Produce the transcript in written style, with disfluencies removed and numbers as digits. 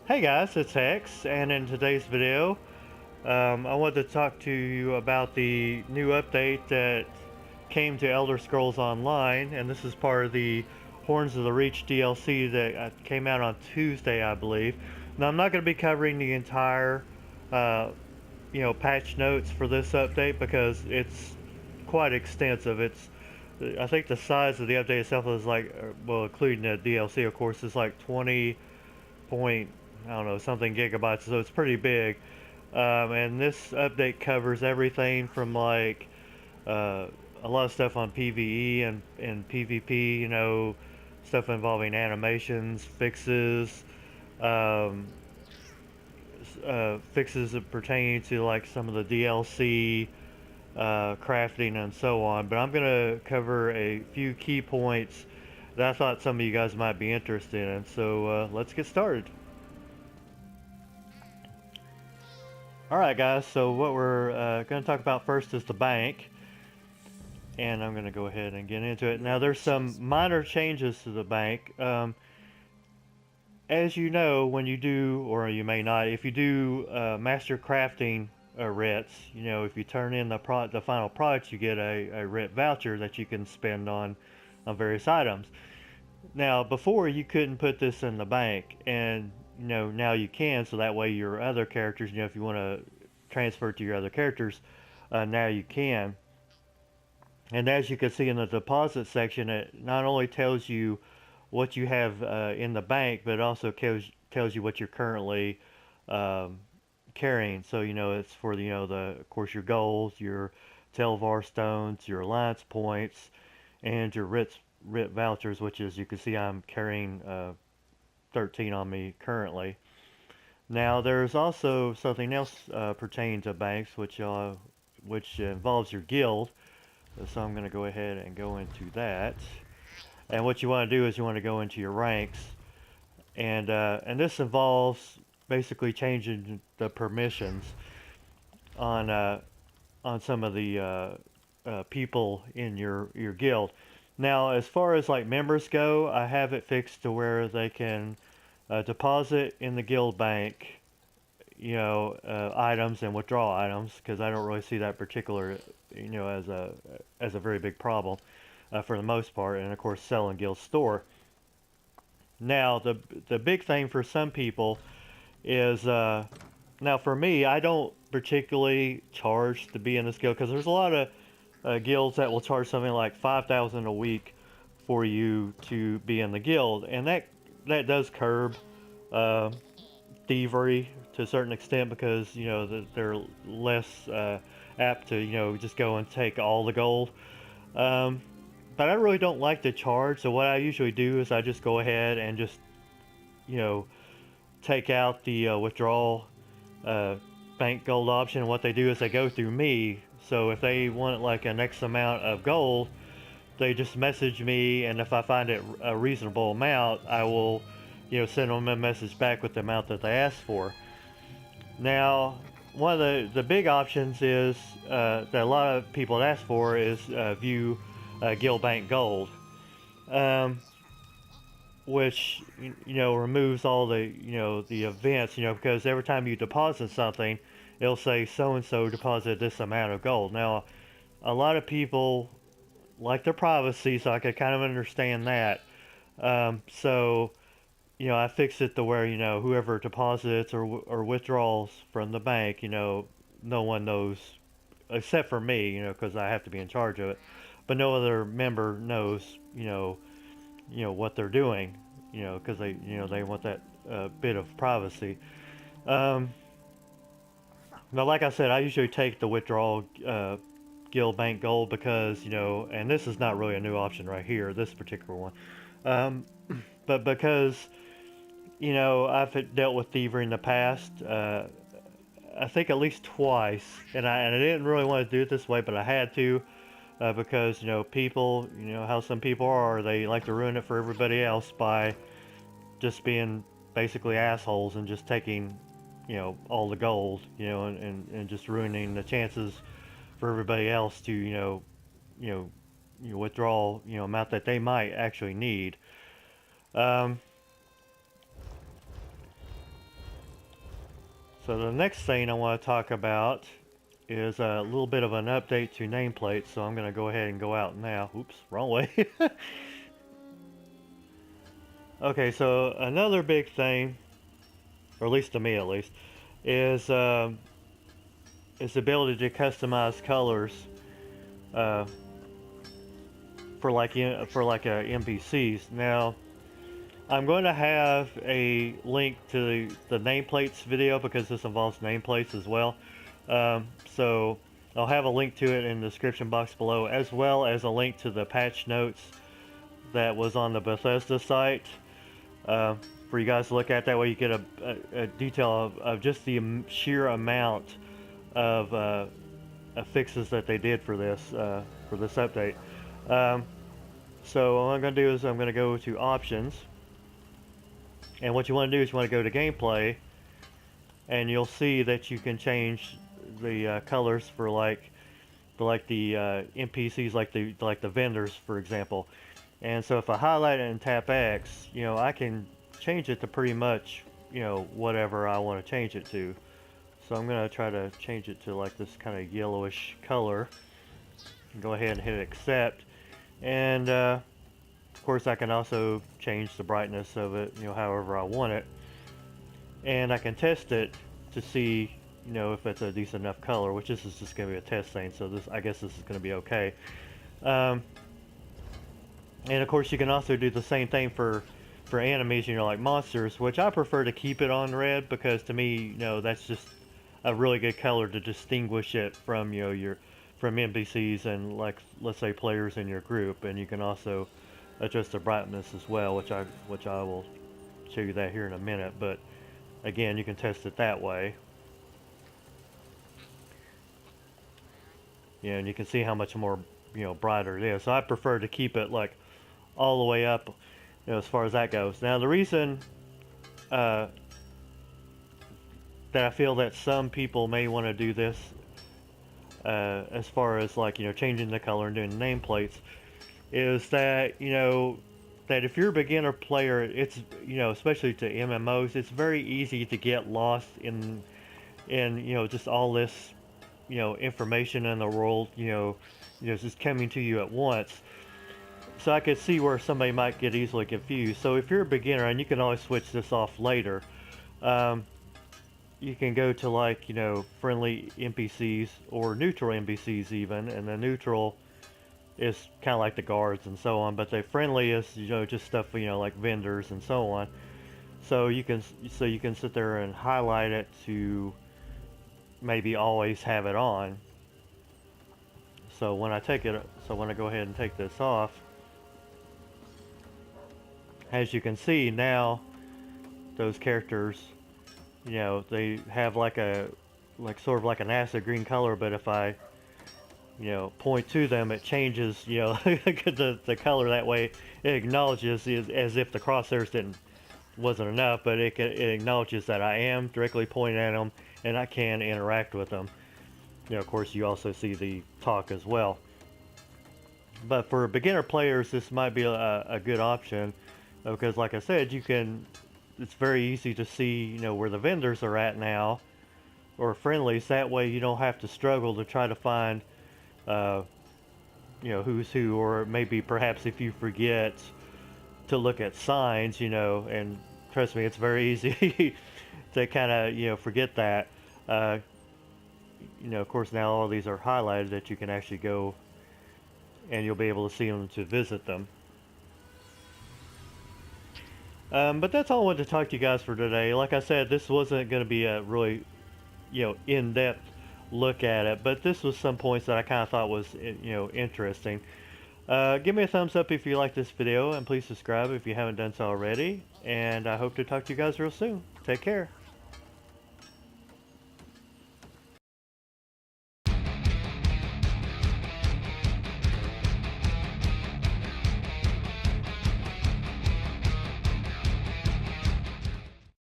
Hey guys, it's Hex, and in today's video, I wanted to talk to you about the new update that came to Elder Scrolls Online, and this is part of the Horns of the Reach DLC that came out on Tuesday, I believe. Now, I'm not going to be covering the entire, uh, patch notes for this update because it's quite extensive. I think the size of the update itself is like, well, including the DLC, of course, is like 20 point, I don't know, something gigabytes, so it's pretty big. And this update covers everything from like uh, a lot of stuff on PvE and PvP, stuff involving animations, um, fixes that pertain to like some of the DLC, crafting, and so on. But I'm going to cover a few key points that I thought some of you guys might be interested in. So let's get started. Alright guys, so what we're going to talk about first is the bank, and I'm going to go ahead and get into it. Now there's some minor changes to the bank. As you know, when you do, or you may not, if you do master crafting writs, if you turn in the final product, you get a writ voucher that you can spend on various items. Now, before you couldn't put this in the bank, and now you can, so that way your other characters, if you want to transfer to your other characters, now you can. And as you can see in the deposit section, it not only tells you what you have in the bank, but it also tells you what you're currently um, carrying. So it's for of course your goals, your Telvar stones, your alliance points, and your writ vouchers, which is, you can see I'm carrying 13 on me currently. Now there's also something else pertaining to banks, which involves your guild. So I'm going to go ahead and go into that. And what you want to do is you want to go into your ranks, and this involves basically changing the permissions on some of the people in your guild. Now, as far as like members go, I have it fixed to where they can deposit in the guild bank, items and withdraw items, because I don't really see that particular, as a very big problem for the most part, and of course sell in guild store. Now, the big thing for some people is now for me, I don't particularly charge to be in this guild because there's a lot of guilds that will charge something like 5,000 a week for you to be in the guild, and that does curb uh, thievery to a certain extent, because they're less apt to just go and take all the gold. Um, but I really don't like to charge, so what I usually do is I just go ahead and just you know take out the withdrawal uh, bank gold option. And what they do is they go through me. So if they want like an X amount of gold, they just message me, and if I find it a reasonable amount, I will send them a message back with the amount that they asked for. Now, one of the big options is that a lot of people ask for is view Guild Bank Gold, um, which removes all the the events, because every time you deposit something, it'll say so and so deposited this amount of gold. Now, a lot of people like their privacy, so I could kind of understand that. So I fixed it to where, whoever deposits or withdraws from the bank, no one knows except for me, because I have to be in charge of it. But no other member knows, what they're doing, because they want that bit of privacy. Um, Now, like I said, I usually take the withdrawal guild bank gold because, and this is not really a new option right here, this particular one. Um, but because I've dealt with thievery in the past. I think at least twice, and I didn't really want to do it this way, but I had to because people, how some people are, they like to ruin it for everybody else by just being basically assholes and just taking all the gold, and just ruining the chances for everybody else to you know withdraw amount that they might actually need. Um, So the next thing I want to talk about is a little bit of an update to nameplates. So I'm going to go ahead and go out now. Oops, wrong way. Okay, so another big thing, or at least to me at least, is the ability to customize colors uh, for like NPCs. Now, I'm going to have a link to the nameplates video because this involves nameplates as well. So I'll have a link to it in the description box below, as well as a link to the patch notes that was on the Bethesda site for you guys to look at. That way you get a detail of just the sheer amount of fixes that they did for this update. So what I'm going to do is I'm going to go to options, and what you want to do is you want to go to gameplay, and you'll see that you can change the colors for the NPCs, like the vendors, for example. And so if I highlight it and tap X, you know, I can change it to pretty much, you know, whatever I want to change it to. So I'm going to try to change it to like this kind of yellowish color. Go ahead and hit accept. And of course I can also change the brightness of it, you know, however I want it. And I can test it to see, you know, if it's a decent enough color, which this is just going to be a test thing. So I guess this is going to be okay. And of course you can also do the same thing for enemies, you know, like monsters, which I prefer to keep it on red, because to me, you know, that's just a really good color to distinguish it from, you know, from NPCs and, like, let's say players in your group. And you can also adjust the brightness as well, which I will show you that here in a minute. But again, you can test it that way. Yeah, and you can see how much more, you know, brighter it is. So I prefer to keep it like all the way up, you know, as far as that goes. Now the reason that I feel that some people may want to do this, as far as, like, you know, changing the color and doing nameplates, is that, you know, that if you're a beginner player, it's, you know, especially to MMOs, it's very easy to get lost in you know, just all this, you know, information in the world, you know, just coming to you at once. So I could see where somebody might get easily confused. So if you're a beginner, and you can always switch this off later, you can go to, like, you know, friendly NPCs or neutral NPCs even, and the neutral is kind of like the guards and so on, but the friendly is, you know, just stuff, you know, like vendors and so on. So you can sit there and highlight it to maybe always have it on. So when I go ahead and take this off, as you can see now, those characters, you know, they have like sort of like an acid green color, but if I, you know, point to them, it changes, you know, the color. That way it acknowledges, as if the crosshairs wasn't enough, but it acknowledges that I am directly pointing at them and I can interact with them. You know, of course you also see the talk as well. But for beginner players, this might be a good option, because like I said, it's very easy to see, you know, where the vendors are at now, or friendlies. That way you don't have to struggle to try to find, you know, who's who, or maybe perhaps if you forget to look at signs, you know, and trust me, it's very easy to kind of, you know, forget that. You know, of course now all of these are highlighted that you can actually go and you'll be able to see them to visit them. But that's all I wanted to talk to you guys for today. Like I said, this wasn't going to be a really, you know, in-depth look at it, but this was some points that I kind of thought was, you know, interesting. Give me a thumbs up if you like this video, and please subscribe if you haven't done so already. And I hope to talk to you guys real soon. Take care.